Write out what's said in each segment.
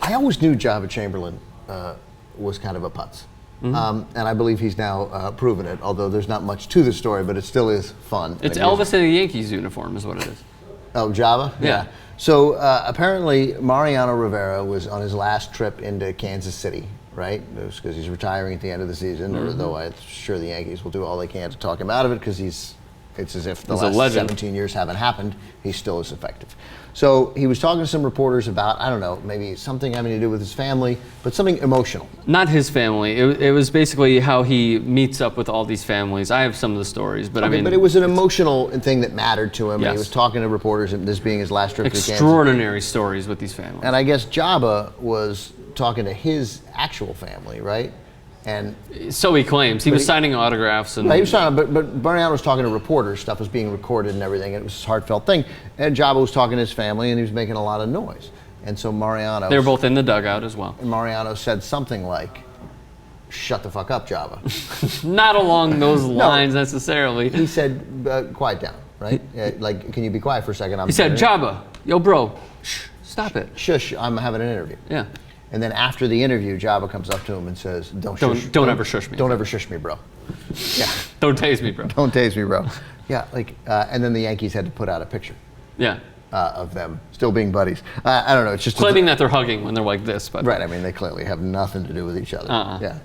I always knew Joba Chamberlain was kind of a putz. And I believe he's now proven it, although there's not much to the story, but it still is fun. It's Elvis in a Yankees uniform is what it is. Oh, Joba? Yeah. So apparently Mariano Rivera was on his last trip into Kansas City, right? It was because he's retiring at the end of the season, although I'm sure the Yankees will do all they can to talk him out of it because it's as if the last 17 years haven't happened. He's still as effective. So he was talking to some reporters about, I don't know, maybe something having to do with his family, but something emotional. Not his family. It was basically how he meets up with all these families. I have some of the stories, but I mean... But it was an emotional thing that mattered to him. Yes. And he was talking to reporters, and this being his last trip to Kansas. Extraordinary stories with these families. And I guess Joba was talking to his actual family, right? And so he claims. He was signing autographs. And he was signing, but Mariano was talking to reporters. Stuff was being recorded and everything. And it was his heartfelt thing. And Joba was talking to his family, and he was making a lot of noise. And so Mariano... They were both in the dugout as well. And Mariano said something like, "Shut the fuck up, Joba." Not along those lines necessarily. He said, "Quiet down," right? Like, can you be quiet for a second? He said, "Joba, yo, bro, shh, stop it. Shush, I'm having an interview." Yeah. And then after the interview, Joba comes up to him and says, Don't ever shush me. Don't ever shush me, bro." Yeah. Don't tase me, bro. Don't tase me, bro. Yeah, and then the Yankees had to put out a picture. Yeah. Of them still being buddies. I don't know. It's just claiming that they're hugging when they're like this, but right. I mean, they clearly have nothing to do with each other. Yeah.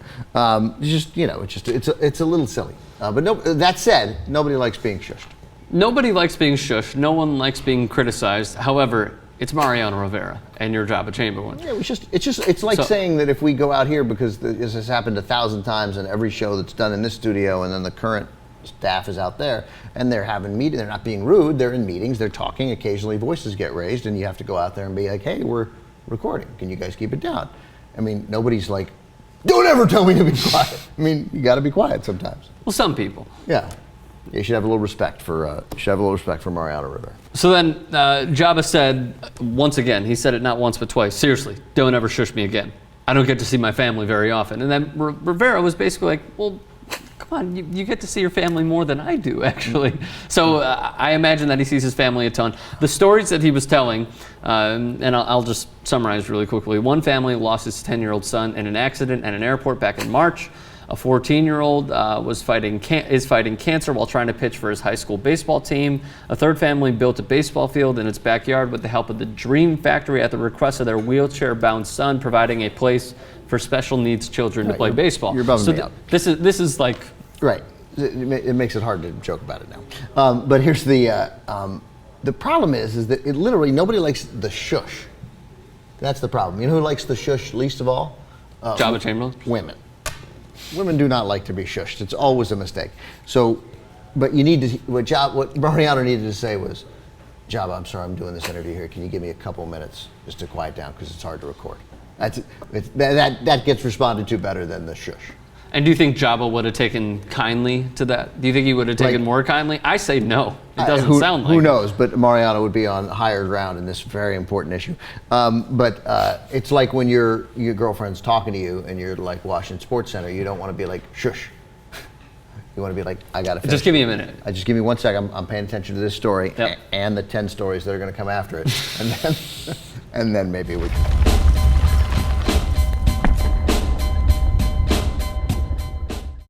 It's a little silly. But no. That said, nobody likes being shushed. Nobody likes being shushed. No one likes being criticized. However, it's Mariano Rivera and your Joba Chamberlain. Yeah, it's like saying that if we go out here, because this has happened 1,000 times in every show that's done in this studio, and then the current staff is out there, and they're having meetings. They're not being rude. They're in meetings. They're talking. Occasionally, voices get raised, and you have to go out there and be like, "Hey, we're recording. Can you guys keep it down?" I mean, nobody's like, "Don't ever tell me to be quiet." I mean, you got to be quiet sometimes. Well, some people. Yeah. You should have a little respect for Mariano Rivera. So then Joba said, once again, he said it not once but twice, "Seriously, don't ever shush me again. I don't get to see my family very often." And then Rivera was basically like, "Well, come on, you get to see your family more than I do, actually." So I imagine that he sees his family a ton. The stories that he was telling, and I'll just summarize really quickly. One family lost his 10-year-old son in an accident at an airport back in March. A 14-year-old is fighting cancer while trying to pitch for his high school baseball team. A third family built a baseball field in its backyard with the help of the Dream Factory at the request of their wheelchair-bound son, providing a place for special needs children to play baseball. You're bumming me out. This is like... Right. It makes it hard to joke about it now. But here's the problem is that it literally, nobody likes the shush. That's the problem. You know who likes the shush least of all? Joba Chamberlain? Women. Women do not like to be shushed. It's always a mistake. So, but you need to, what Mariano needed to say was, "Joba, I'm sorry, I'm doing this interview here. Can you give me a couple minutes just to quiet down because it's hard to record?" That gets responded to better than the shush. And do you think Joba would have taken kindly to that? Do you think he would have taken more kindly? I say no. It doesn't sound like Who knows? But Mariano would be on higher ground in this very important issue. But it's like when your girlfriend's talking to you and you're like watching SportsCenter. You don't want to be like, "Shush." You want to be like, "I got to finish. Just give me a minute. Just give me 1 second. I'm paying attention to this story and the 10 stories that are going to come after it. And then maybe we can.